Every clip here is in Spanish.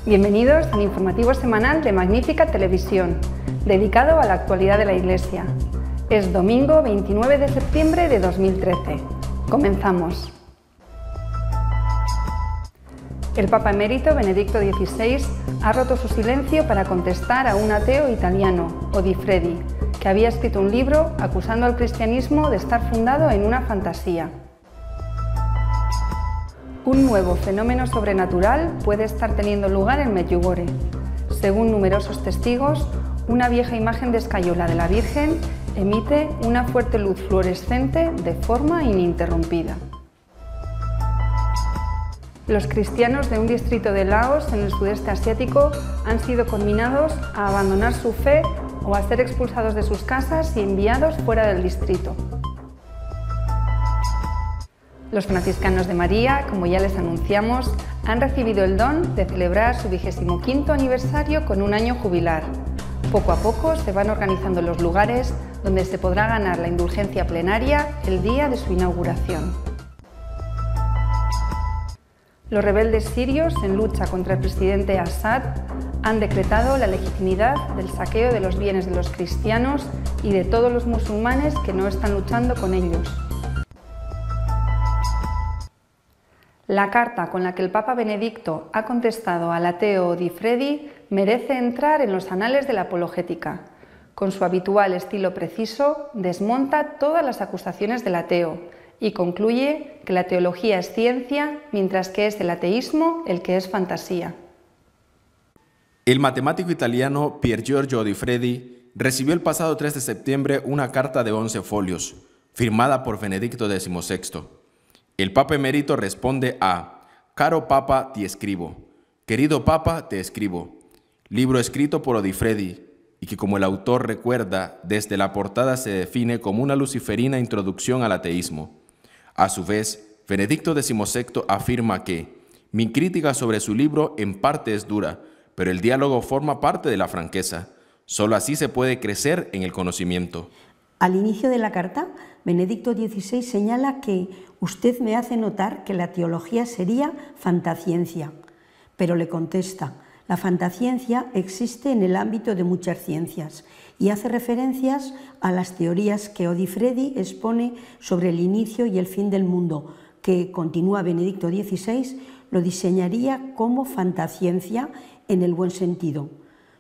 Bienvenidos al informativo semanal de Magnífica Televisión, dedicado a la actualidad de la Iglesia. Es domingo 29 de septiembre de 2013. Comenzamos. El Papa emérito Benedicto XVI ha roto su silencio para contestar a un ateo italiano, Odifredi, que había escrito un libro acusando al cristianismo de estar fundado en una fantasía. Un nuevo fenómeno sobrenatural puede estar teniendo lugar en Medjugorje. Según numerosos testigos, una vieja imagen de escayola de la Virgen emite una fuerte luz fluorescente de forma ininterrumpida. Los cristianos de un distrito de Laos, en el sudeste asiático, han sido conminados a abandonar su fe o a ser expulsados de sus casas y enviados fuera del distrito. Los franciscanos de María, como ya les anunciamos, han recibido el don de celebrar su 25º aniversario con un año jubilar. Poco a poco se van organizando los lugares donde se podrá ganar la indulgencia plenaria el día de su inauguración. Los rebeldes sirios, en lucha contra el presidente Assad, han decretado la legitimidad del saqueo de los bienes de los cristianos y de todos los musulmanes que no están luchando con ellos. La carta con la que el Papa Benedicto ha contestado al ateo Odifredi merece entrar en los anales de la apologética. Con su habitual estilo preciso, desmonta todas las acusaciones del ateo y concluye que la teología es ciencia, mientras que es el ateísmo el que es fantasía. El matemático italiano Pier Giorgio Odifredi recibió el pasado 3 de septiembre una carta de 11 folios, firmada por Benedicto XVI. El Papa emérito responde a: Caro Papa, ti escribo. Querido Papa, te escribo. Libro escrito por Odifredi y que, como el autor recuerda, desde la portada se define como una luciferina introducción al ateísmo. A su vez, Benedicto XVI afirma que mi crítica sobre su libro en parte es dura, pero el diálogo forma parte de la franqueza. Solo así se puede crecer en el conocimiento. Al inicio de la carta, Benedicto XVI señala que usted me hace notar que la teología sería fantaciencia, pero le contesta: la fantaciencia existe en el ámbito de muchas ciencias y hace referencias a las teorías que Odifredi expone sobre el inicio y el fin del mundo, que, continúa Benedicto XVI, lo diseñaría como fantaciencia en el buen sentido.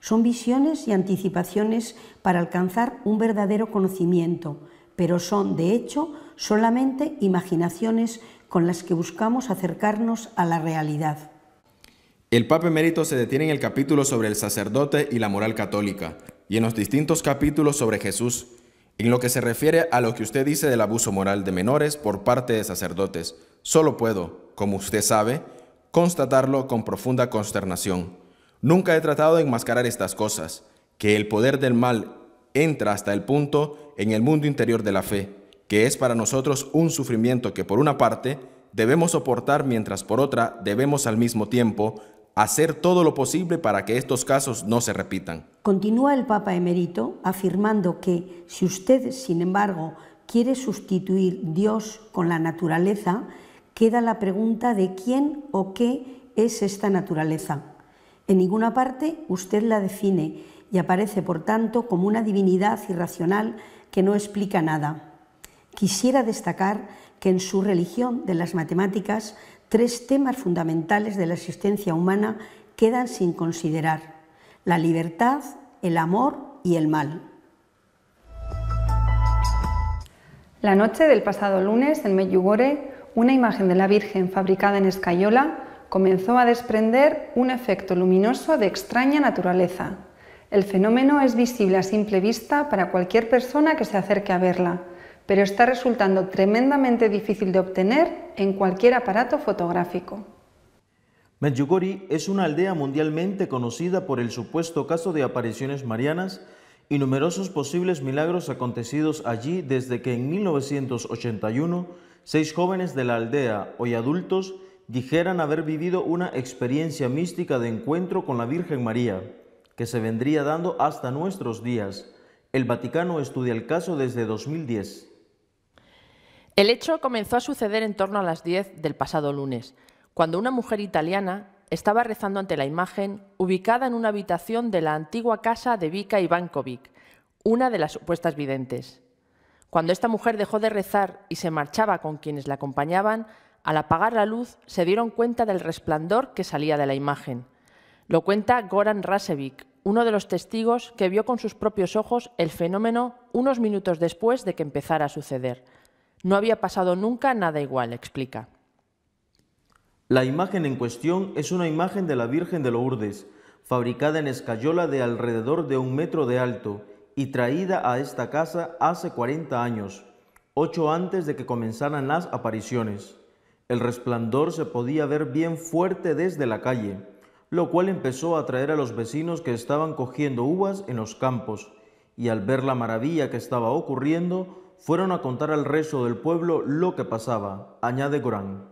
Son visiones y anticipaciones para alcanzar un verdadero conocimiento, pero son, de hecho, solamente imaginaciones con las que buscamos acercarnos a la realidad. El Papa emérito se detiene en el capítulo sobre el sacerdote y la moral católica, y en los distintos capítulos sobre Jesús, en lo que se refiere a lo que usted dice del abuso moral de menores por parte de sacerdotes. Solo puedo, como usted sabe, constatarlo con profunda consternación. Nunca he tratado de enmascarar estas cosas, que el poder del mal entra hasta el punto en el mundo interior de la fe, que es para nosotros un sufrimiento que por una parte debemos soportar, mientras por otra debemos al mismo tiempo hacer todo lo posible para que estos casos no se repitan. Continúa el Papa emérito afirmando que si usted, sin embargo, quiere sustituir Dios con la naturaleza, queda la pregunta de quién o qué es esta naturaleza. En ninguna parte usted la define y aparece, por tanto, como una divinidad irracional que no explica nada. Quisiera destacar que en su religión de las matemáticas, 3 temas fundamentales de la existencia humana quedan sin considerar: la libertad, el amor y el mal. La noche del pasado lunes, en Medjugorje, una imagen de la Virgen fabricada en escayola comenzó a desprender un efecto luminoso de extraña naturaleza. El fenómeno es visible a simple vista para cualquier persona que se acerque a verla, pero está resultando tremendamente difícil de obtener en cualquier aparato fotográfico. Medjugorje es una aldea mundialmente conocida por el supuesto caso de apariciones marianas y numerosos posibles milagros acontecidos allí desde que en 1981 6 jóvenes de la aldea, hoy adultos, dijeran haber vivido una experiencia mística de encuentro con la Virgen María, que se vendría dando hasta nuestros días. El Vaticano estudia el caso desde 2010. El hecho comenzó a suceder en torno a las 10 del pasado lunes, cuando una mujer italiana estaba rezando ante la imagen ubicada en una habitación de la antigua casa de Vika Ivankovic, una de las supuestas videntes. Cuando esta mujer dejó de rezar y se marchaba con quienes la acompañaban, al apagar la luz se dieron cuenta del resplandor que salía de la imagen. Lo cuenta Goran Rasevic, uno de los testigos que vio con sus propios ojos el fenómeno unos minutos después de que empezara a suceder. No había pasado nunca nada igual, explica. La imagen en cuestión es una imagen de la Virgen de Lourdes, fabricada en escayola de alrededor de 1 metro de alto y traída a esta casa hace 40 años, 8 antes de que comenzaran las apariciones. El resplandor se podía ver bien fuerte desde la calle, lo cual empezó a atraer a los vecinos que estaban cogiendo uvas en los campos, y al ver la maravilla que estaba ocurriendo, fueron a contar al resto del pueblo lo que pasaba, añade Goran.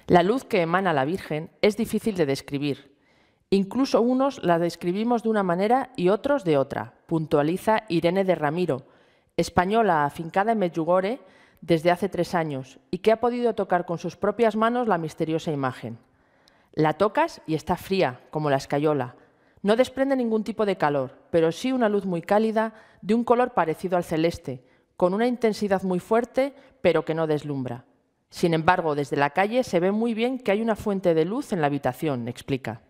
La luz que emana la Virgen es difícil de describir. Incluso unos la describimos de una manera y otros de otra, puntualiza Irene de Ramiro, española afincada en Medjugorje desde hace 3 años y que ha podido tocar con sus propias manos la misteriosa imagen. La tocas y está fría, como la escayola. No desprende ningún tipo de calor, pero sí una luz muy cálida, de un color parecido al celeste, con una intensidad muy fuerte, pero que no deslumbra. Sin embargo, desde la calle se ve muy bien que hay una fuente de luz en la habitación, explica.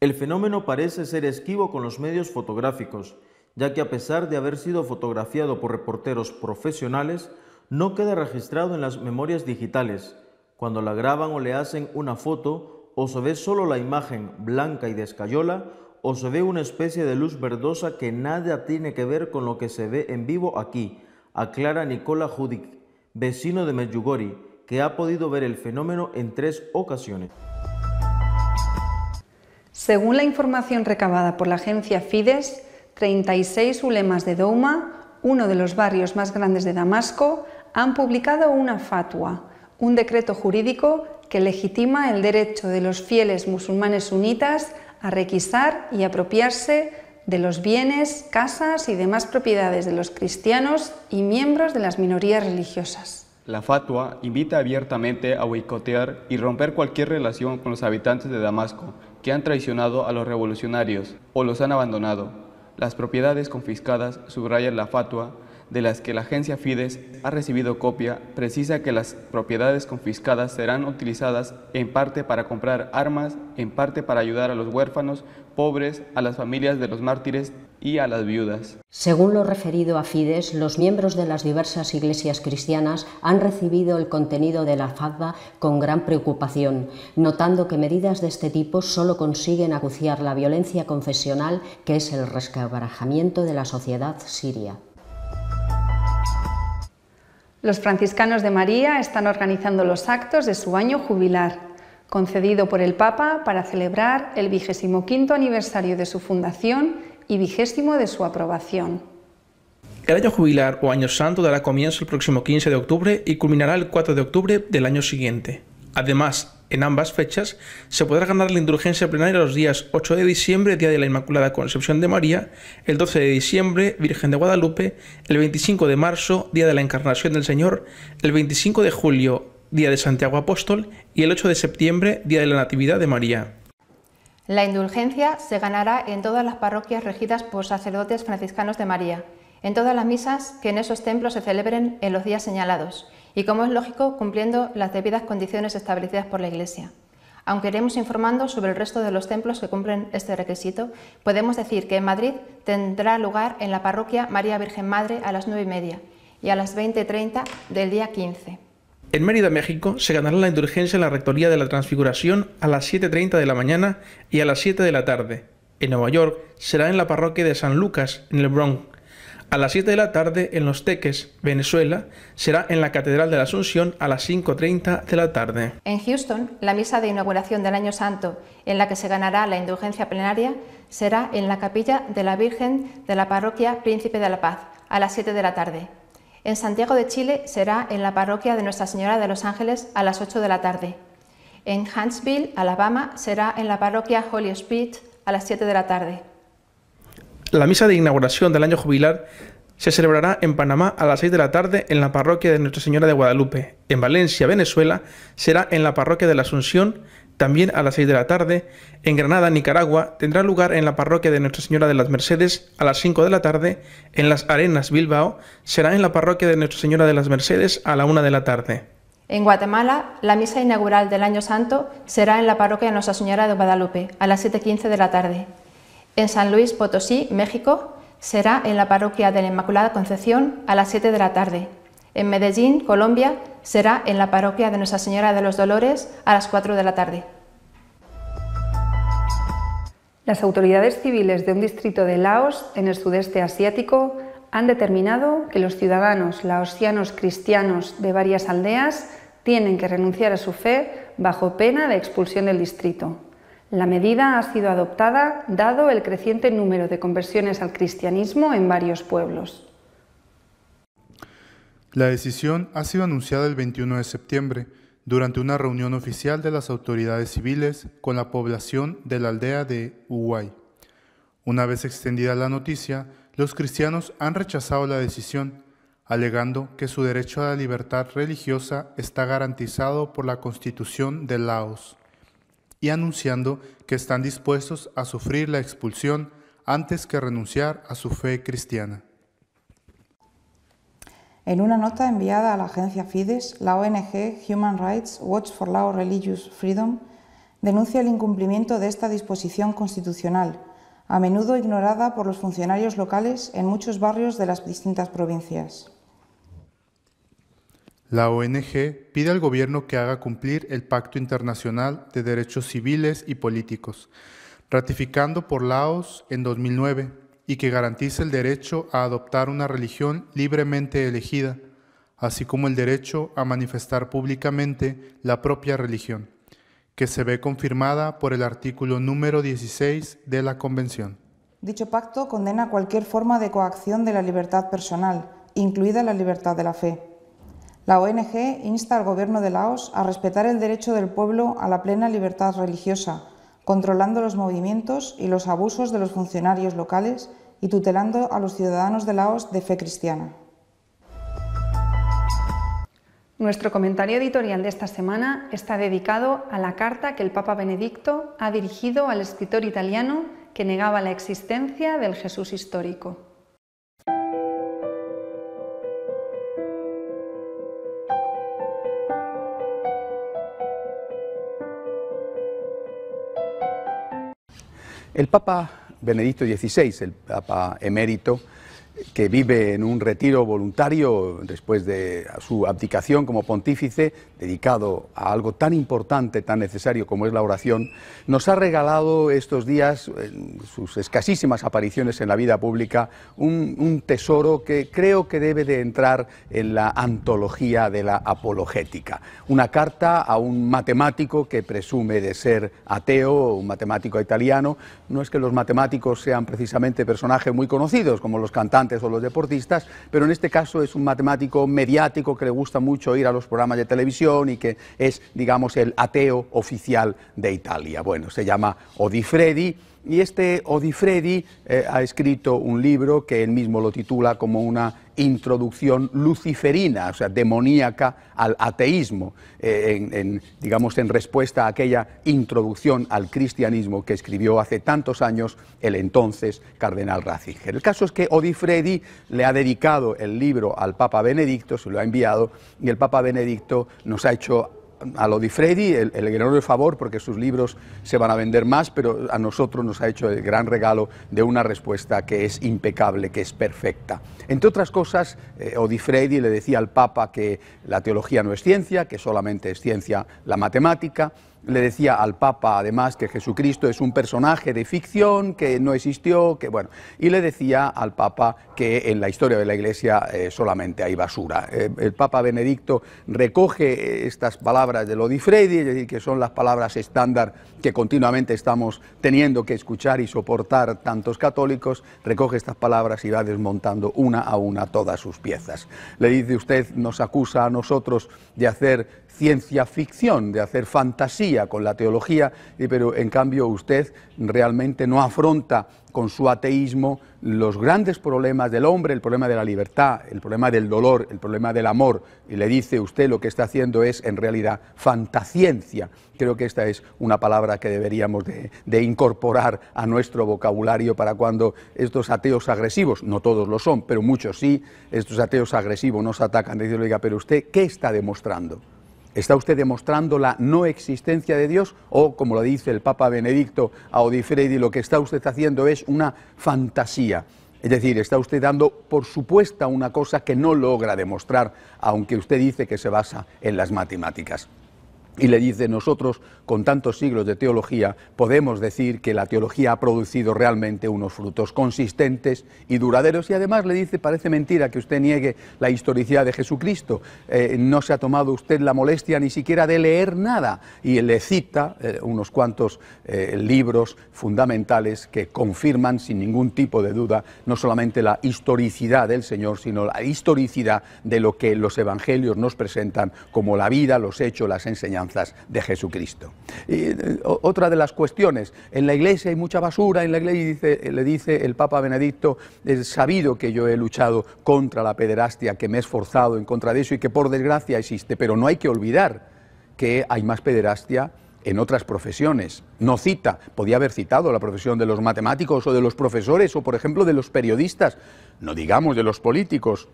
El fenómeno parece ser esquivo con los medios fotográficos, ya que a pesar de haber sido fotografiado por reporteros profesionales, no queda registrado en las memorias digitales. Cuando la graban o le hacen una foto, o se ve solo la imagen blanca y de escayola, o se ve una especie de luz verdosa que nada tiene que ver con lo que se ve en vivo aquí, aclara Nikola Hudik, vecino de Medjugorje, que ha podido ver el fenómeno en 3 ocasiones. Según la información recabada por la agencia Fides, 36 ulemas de Douma, uno de los barrios más grandes de Damasco, han publicado una fatwa, un decreto jurídico que legitima el derecho de los fieles musulmanes sunitas a requisar y apropiarse de los bienes, casas y demás propiedades de los cristianos y miembros de las minorías religiosas. La fatwa invita abiertamente a boicotear y romper cualquier relación con los habitantes de Damasco que han traicionado a los revolucionarios o los han abandonado. Las propiedades confiscadas, subraya la fatwa, de las que la agencia Fides ha recibido copia, precisa que las propiedades confiscadas serán utilizadas en parte para comprar armas, en parte para ayudar a los huérfanos, pobres, a las familias de los mártires y a las viudas. Según lo referido a Fides, los miembros de las diversas iglesias cristianas han recibido el contenido de la fatwa con gran preocupación, notando que medidas de este tipo solo consiguen acuciar la violencia confesional que es el resquebrajamiento de la sociedad siria. Los franciscanos de María están organizando los actos de su año jubilar, concedido por el Papa para celebrar el 25º aniversario de su fundación y 20º de su aprobación. El año jubilar o año santo dará comienzo el próximo 15 de octubre y culminará el 4 de octubre del año siguiente. Además, en ambas fechas se podrá ganar la indulgencia plenaria los días 8 de diciembre, Día de la Inmaculada Concepción de María, el 12 de diciembre, Virgen de Guadalupe, el 25 de marzo, Día de la Encarnación del Señor, el 25 de julio, Día de Santiago Apóstol, y el 8 de septiembre, Día de la Natividad de María. La indulgencia se ganará en todas las parroquias regidas por sacerdotes franciscanos de María, en todas las misas que en esos templos se celebren en los días señalados, y como es lógico, cumpliendo las debidas condiciones establecidas por la Iglesia. Aunque iremos informando sobre el resto de los templos que cumplen este requisito, podemos decir que en Madrid tendrá lugar en la parroquia María Virgen Madre a las 9:30 y a las 20:30 del día 15. En Mérida, México, se ganará la indulgencia en la Rectoría de la Transfiguración a las 7:30 de la mañana y a las 7 de la tarde. En Nueva York será en la parroquia de San Lucas, en el Bronx. A las 7 de la tarde, en Los Teques, Venezuela, será en la Catedral de la Asunción a las 5:30 de la tarde. En Houston, la misa de inauguración del Año Santo, en la que se ganará la indulgencia plenaria, será en la capilla de la Virgen de la parroquia Príncipe de la Paz, a las 7 de la tarde. En Santiago de Chile será en la parroquia de Nuestra Señora de los Ángeles a las 8 de la tarde. En Huntsville, Alabama, será en la parroquia Holy Spirit a las 7 de la tarde. La misa de inauguración del año jubilar se celebrará en Panamá a las 6 de la tarde en la parroquia de Nuestra Señora de Guadalupe. En Valencia, Venezuela, será en la parroquia de la Asunción, también a las 6 de la tarde. En Granada, Nicaragua, tendrá lugar en la parroquia de Nuestra Señora de las Mercedes a las 5 de la tarde. En Las Arenas, Bilbao, será en la parroquia de Nuestra Señora de las Mercedes a la 1 de la tarde. En Guatemala, la misa inaugural del Año Santo será en la parroquia de Nuestra Señora de Guadalupe a las 7:15 de la tarde. En San Luis Potosí, México, será en la parroquia de la Inmaculada Concepción a las 7 de la tarde. En Medellín, Colombia, será en la parroquia de Nuestra Señora de los Dolores a las 4 de la tarde. Las autoridades civiles de un distrito de Laos, en el sudeste asiático, han determinado que los ciudadanos laosianos cristianos de varias aldeas tienen que renunciar a su fe bajo pena de expulsión del distrito. La medida ha sido adoptada dado el creciente número de conversiones al cristianismo en varios pueblos. La decisión ha sido anunciada el 21 de septiembre durante una reunión oficial de las autoridades civiles con la población de la aldea de Uhuay. Una vez extendida la noticia, los cristianos han rechazado la decisión, alegando que su derecho a la libertad religiosa está garantizado por la Constitución de Laos, y anunciando que están dispuestos a sufrir la expulsión antes que renunciar a su fe cristiana. En una nota enviada a la agencia Fides, la ONG Human Rights Watch for Lao Religious Freedom denuncia el incumplimiento de esta disposición constitucional, a menudo ignorada por los funcionarios locales en muchos barrios de las distintas provincias. La ONG pide al gobierno que haga cumplir el Pacto Internacional de Derechos Civiles y Políticos, ratificando por Laos en 2009, y que garantice el derecho a adoptar una religión libremente elegida, así como el derecho a manifestar públicamente la propia religión, que se ve confirmada por el artículo número 16 de la Convención. Dicho pacto condena cualquier forma de coacción de la libertad personal, incluida la libertad de la fe. La ONG insta al gobierno de Laos a respetar el derecho del pueblo a la plena libertad religiosa, controlando los movimientos y los abusos de los funcionarios locales y tutelando a los ciudadanos de Laos de fe cristiana. Nuestro comentario editorial de esta semana está dedicado a la carta que el Papa Benedicto ha dirigido al escritor italiano que negaba la existencia del Jesús histórico. El Papa Benedicto XVI, el Papa emérito, que vive en un retiro voluntario después de su abdicación como pontífice, dedicado a algo tan importante, tan necesario como es la oración, nos ha regalado estos días, en sus escasísimas apariciones en la vida pública, un tesoro que creo que debe de entrar en la antología de la apologética. Una carta a un matemático que presume de ser ateo, un matemático italiano. No es que los matemáticos sean precisamente personajes muy conocidos, como los cantantes o los deportistas, pero en este caso es un matemático mediático que le gusta mucho ir a los programas de televisión y que es, digamos, el ateo oficial de Italia. Bueno, se llama Odifredi, y este Odifredi ha escrito un libro que él mismo lo titula como una introducción luciferina, o sea, demoníaca al ateísmo, digamos, en respuesta a aquella introducción al cristianismo que escribió hace tantos años el entonces cardenal Ratzinger. El caso es que Odifredi le ha dedicado el libro al Papa Benedicto, se lo ha enviado, y el Papa Benedicto nos ha hecho a Odifredi el enorme favor, porque sus libros se van a vender más, pero a nosotros nos ha hecho el gran regalo de una respuesta que es impecable, que es perfecta. Entre otras cosas, Odifredi le decía al Papa que la teología no es ciencia, que solamente es ciencia la matemática. Le decía al Papa, además, que Jesucristo es un personaje de ficción, que no existió, que bueno, y le decía al Papa que en la historia de la Iglesia solamente hay basura. El Papa Benedicto recoge estas palabras de Odifredi, es decir, que son las palabras estándar que continuamente estamos teniendo que escuchar y soportar tantos católicos, recoge estas palabras y va desmontando una a una todas sus piezas. Le dice: usted nos acusa a nosotros de hacer ciencia ficción, de hacer fantasía, teología, pero en cambio usted realmente no afronta con su ateísmo los grandes problemas del hombre, el problema de la libertad, el problema del dolor, el problema del amor, y le dice usted lo que está haciendo es en realidad fantaciencia. Creo que esta es una palabra que deberíamos de incorporar a nuestro vocabulario para cuando estos ateos agresivos, no todos lo son, pero muchos sí, estos ateos agresivos nos atacan, decirle, oiga, pero usted, ¿qué está demostrando? ¿Está usted demostrando la no existencia de Dios? O, como lo dice el Papa Benedicto a Odifredi, lo que está usted haciendo es una fantasía. Es decir, está usted dando por supuesta una cosa que no logra demostrar, aunque usted dice que se basa en las matemáticas. Y le dice, nosotros, con tantos siglos de teología, podemos decir que la teología ha producido realmente unos frutos consistentes y duraderos. Y además le dice, parece mentira que usted niegue la historicidad de Jesucristo. No se ha tomado usted la molestia ni siquiera de leer nada. Y le cita unos cuantos libros fundamentales que confirman sin ningún tipo de duda no solamente la historicidad del Señor, sino la historicidad de lo que los evangelios nos presentan como la vida, los hechos, las enseñanzas de Jesucristo. Y otra de las cuestiones, en la Iglesia hay mucha basura, en la Iglesia le dice el Papa Benedicto, es sabido que yo he luchado contra la pederastia, que me he esforzado en contra de eso y que por desgracia existe, pero no hay que olvidar que hay más pederastia en otras profesiones. No cita, podía haber citado la profesión de los matemáticos o de los profesores o por ejemplo de los periodistas, no digamos de los políticos,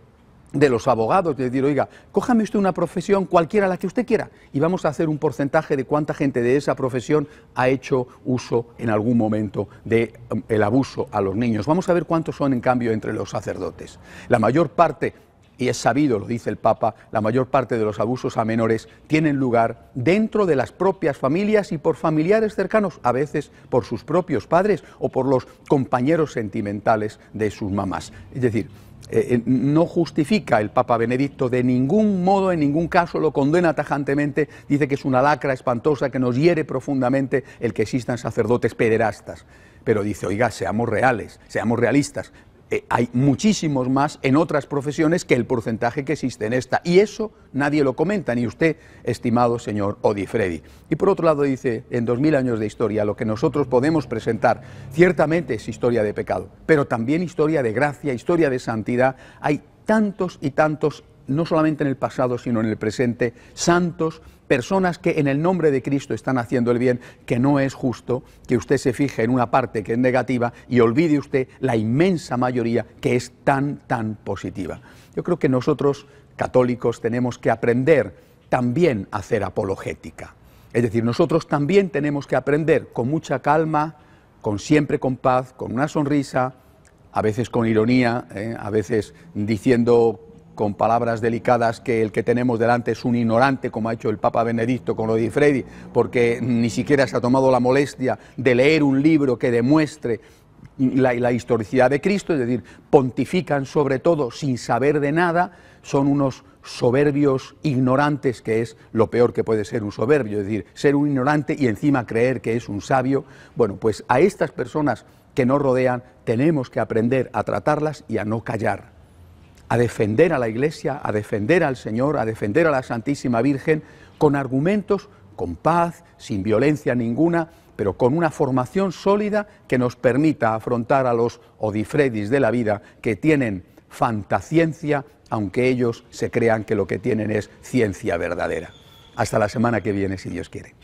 de los abogados, de decir, oiga, cójame usted una profesión cualquiera, la que usted quiera, y vamos a hacer un porcentaje de cuánta gente de esa profesión ha hecho uso en algún momento del abuso a los niños. Vamos a ver cuántos son en cambio entre los sacerdotes. La mayor parte, y es sabido, lo dice el Papa, la mayor parte de los abusos a menores tienen lugar dentro de las propias familias y por familiares cercanos, a veces por sus propios padres o por los compañeros sentimentales de sus mamás. Es decir, no justifica el Papa Benedicto de ningún modo, en ningún caso, lo condena tajantemente, dice que es una lacra espantosa que nos hiere profundamente el que existan sacerdotes pederastas. Pero dice, oiga, seamos reales, seamos realistas. Hay muchísimos más en otras profesiones que el porcentaje que existe en esta. Y eso nadie lo comenta, ni usted, estimado señor Odifredi. Y por otro lado dice, en 2000 años de historia, lo que nosotros podemos presentar, ciertamente es historia de pecado, pero también historia de gracia, historia de santidad. Hay tantos y tantos, no solamente en el pasado, sino en el presente, santos, personas que en el nombre de Cristo están haciendo el bien, que no es justo que usted se fije en una parte que es negativa y olvide usted la inmensa mayoría que es tan positiva. Yo creo que nosotros, católicos, tenemos que aprender también a hacer apologética. Es decir, nosotros también tenemos que aprender con mucha calma, siempre con paz, con una sonrisa, a veces con ironía, a veces diciendo con palabras delicadas que el que tenemos delante es un ignorante, como ha hecho el Papa Benedicto con Odifredi, porque ni siquiera se ha tomado la molestia de leer un libro que demuestre la historicidad de Cristo, es decir, pontifican sobre todo sin saber de nada, son unos soberbios ignorantes, que es lo peor que puede ser un soberbio, es decir, ser un ignorante y encima creer que es un sabio. Bueno, pues a estas personas que nos rodean tenemos que aprender a tratarlas y a no callar, a defender a la Iglesia, a defender al Señor, a defender a la Santísima Virgen, con argumentos, con paz, sin violencia ninguna, pero con una formación sólida que nos permita afrontar a los Odifredis de la vida que tienen fantaciencia, aunque ellos se crean que lo que tienen es ciencia verdadera. Hasta la semana que viene, si Dios quiere.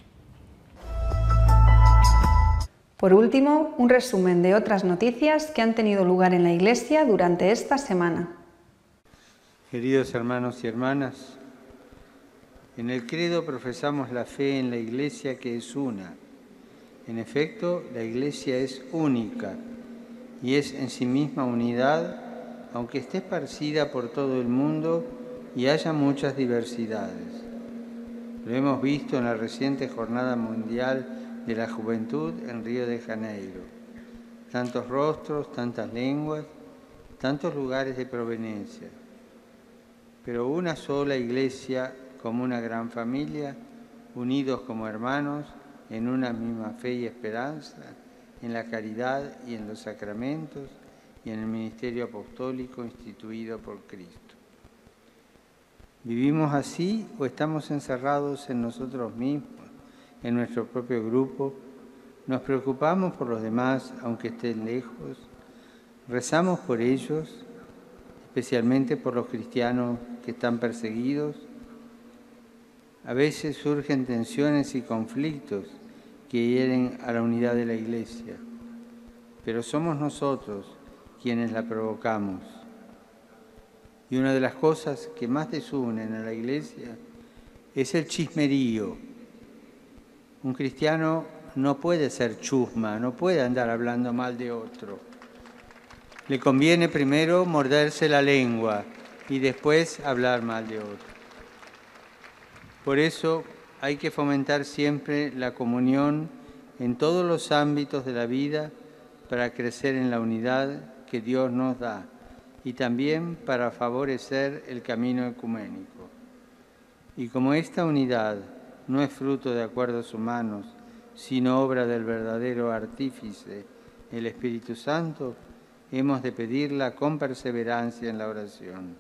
Por último, un resumen de otras noticias que han tenido lugar en la Iglesia durante esta semana. Queridos hermanos y hermanas, en el credo profesamos la fe en la Iglesia que es una. En efecto, la Iglesia es única y es en sí misma unidad, aunque esté esparcida por todo el mundo y haya muchas diversidades. Lo hemos visto en la reciente Jornada Mundial de la Juventud en Río de Janeiro. Tantos rostros, tantas lenguas, tantos lugares de proveniencia. Pero una sola Iglesia como una gran familia, unidos como hermanos en una misma fe y esperanza, en la caridad y en los sacramentos y en el ministerio apostólico instituido por Cristo. ¿Vivimos así o estamos encerrados en nosotros mismos en nuestro propio grupo, nos preocupamos por los demás, aunque estén lejos, rezamos por ellos, especialmente por los cristianos que están perseguidos. A veces surgen tensiones y conflictos que hieren a la unidad de la Iglesia, pero somos nosotros quienes la provocamos. Y una de las cosas que más desunen a la Iglesia es el chismerío. Un cristiano no puede ser chusma, no puede andar hablando mal de otro. Le conviene primero morderse la lengua y después hablar mal de otro. Por eso hay que fomentar siempre la comunión en todos los ámbitos de la vida para crecer en la unidad que Dios nos da y también para favorecer el camino ecuménico. Y como esta unidad no es fruto de acuerdos humanos, sino obra del verdadero artífice, el Espíritu Santo, hemos de pedirla con perseverancia en la oración.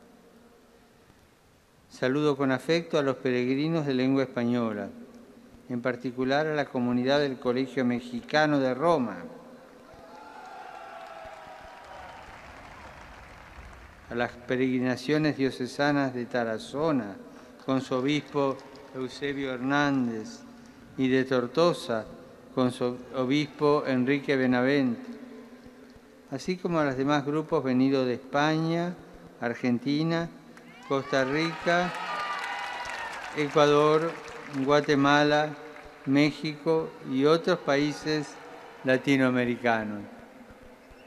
Saludo con afecto a los peregrinos de lengua española, en particular a la comunidad del Colegio Mexicano de Roma, a las peregrinaciones diocesanas de Tarazona, con su obispo Eusebio Hernández, y de Tortosa, con su obispo Enrique Benavente, así como a los demás grupos venidos de España, Argentina, Costa Rica, Ecuador, Guatemala, México y otros países latinoamericanos.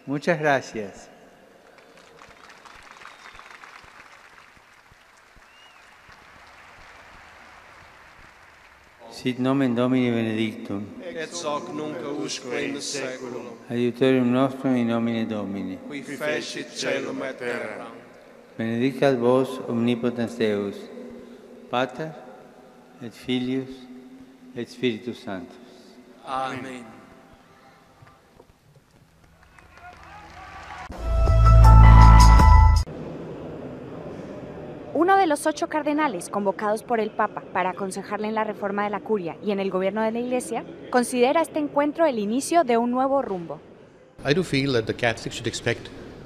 Muchas gracias. Sit nomen Domini benedictum. Et hoc nunc usque in saeculum. Adiutorium nostrum in nomine Domini. Qui fecit caelum et terra. Benedicat vos omnipotens Deus, Pater et Filius et Spiritus Sanctus. Amén. Uno de los 8 cardenales convocados por el Papa para aconsejarle en la reforma de la curia y en el gobierno de la Iglesia considera este encuentro el inicio de un nuevo rumbo.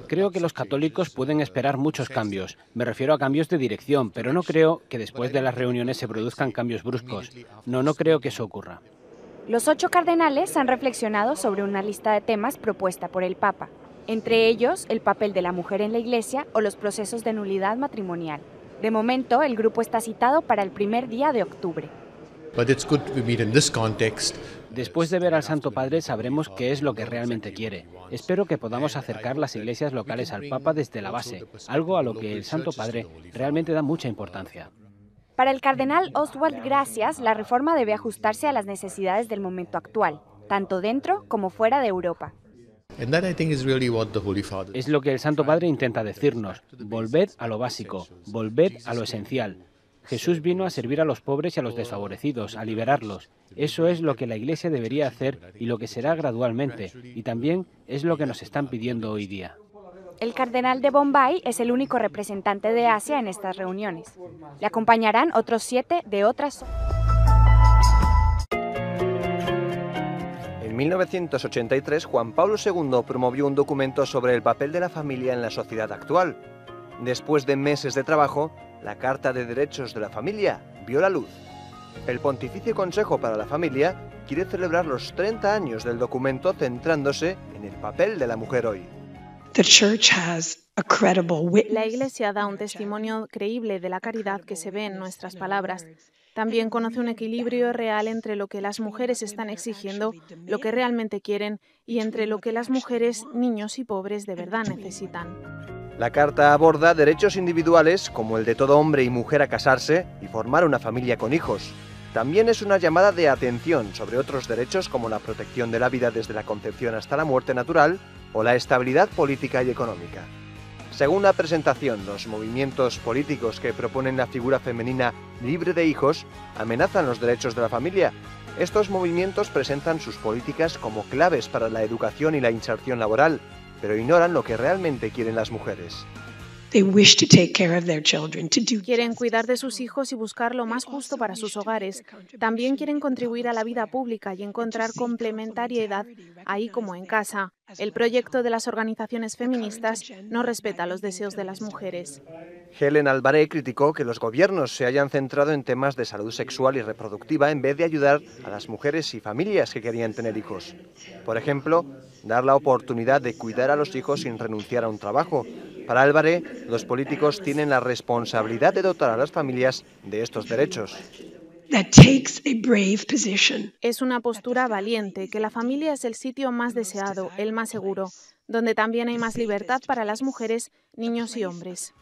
Creo que los católicos pueden esperar muchos cambios. Me refiero a cambios de dirección, pero no creo que después de las reuniones se produzcan cambios bruscos. No creo que eso ocurra. Los 8 cardenales han reflexionado sobre una lista de temas propuesta por el Papa, entre ellos el papel de la mujer en la Iglesia o los procesos de nulidad matrimonial. De momento, el grupo está citado para el primer día de octubre. Después de ver al Santo Padre sabremos qué es lo que realmente quiere. Espero que podamos acercar las iglesias locales al Papa desde la base, algo a lo que el Santo Padre realmente da mucha importancia. Para el cardenal Oswald Gracias, la reforma debe ajustarse a las necesidades del momento actual, tanto dentro como fuera de Europa. Es lo que el Santo Padre intenta decirnos: volved a lo básico, volved a lo esencial. Jesús vino a servir a los pobres y a los desfavorecidos, a liberarlos. Eso es lo que la Iglesia debería hacer y lo que será gradualmente, y también es lo que nos están pidiendo hoy día. El cardenal de Bombay es el único representante de Asia en estas reuniones. Le acompañarán otros 7 de otras zonas. En 1983, Juan Pablo II promovió un documento sobre el papel de la familia en la sociedad actual. Después de meses de trabajo, la Carta de Derechos de la Familia vio la luz. El Pontificio Consejo para la Familia quiere celebrar los 30 años del documento centrándose en el papel de la mujer hoy. La Iglesia da un testimonio creíble de la caridad que se ve en nuestras palabras. También conoce un equilibrio real entre lo que las mujeres están exigiendo, lo que realmente quieren, y entre lo que las mujeres, niños y pobres de verdad necesitan. La Carta aborda derechos individuales como el de todo hombre y mujer a casarse y formar una familia con hijos. También es una llamada de atención sobre otros derechos como la protección de la vida desde la concepción hasta la muerte natural o la estabilidad política y económica. Según la presentación, los movimientos políticos que proponen la figura femenina libre de hijos amenazan los derechos de la familia. Estos movimientos presentan sus políticas como claves para la educación y la inserción laboral, pero ignoran lo que realmente quieren las mujeres. Quieren cuidar de sus hijos y buscar lo más justo para sus hogares. También quieren contribuir a la vida pública y encontrar complementariedad ahí como en casa. El proyecto de las organizaciones feministas no respeta los deseos de las mujeres. Helen Alvaré criticó que los gobiernos se hayan centrado en temas de salud sexual y reproductiva en vez de ayudar a las mujeres y familias que querían tener hijos. Por ejemplo, dar la oportunidad de cuidar a los hijos sin renunciar a un trabajo. Para Alvaré, los políticos tienen la responsabilidad de dotar a las familias de estos derechos. Es una postura valiente, que la familia es el sitio más deseado, el más seguro, donde también hay más libertad para las mujeres, niños y hombres.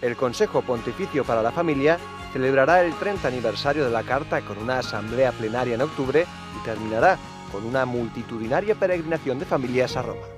El Consejo Pontificio para la Familia celebrará el 30 aniversario de la Carta con una asamblea plenaria en octubre y terminará con una multitudinaria peregrinación de familias a Roma.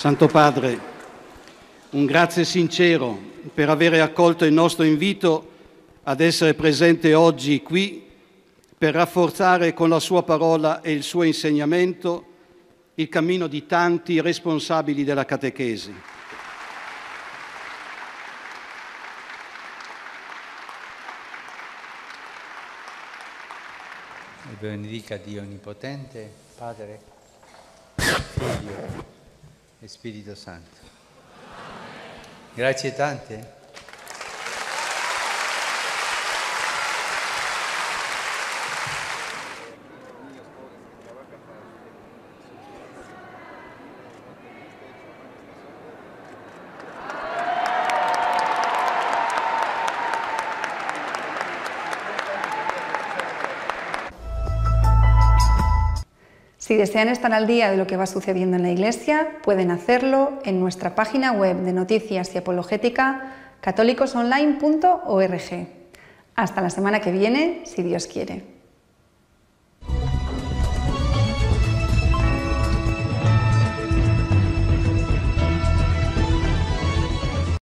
Santo Padre, un grazie sincero per aver accolto il nostro invito ad essere presente oggi qui per rafforzare con la sua parola e il suo insegnamento il cammino di tanti responsabili della catechesi. E benedica Dio Onnipotente, Padre, Figlio e Spirito Santo. Grazie tante. Si desean estar al día de lo que va sucediendo en la Iglesia, pueden hacerlo en nuestra página web de noticias y apologética católicosonline.org. Hasta la semana que viene, si Dios quiere.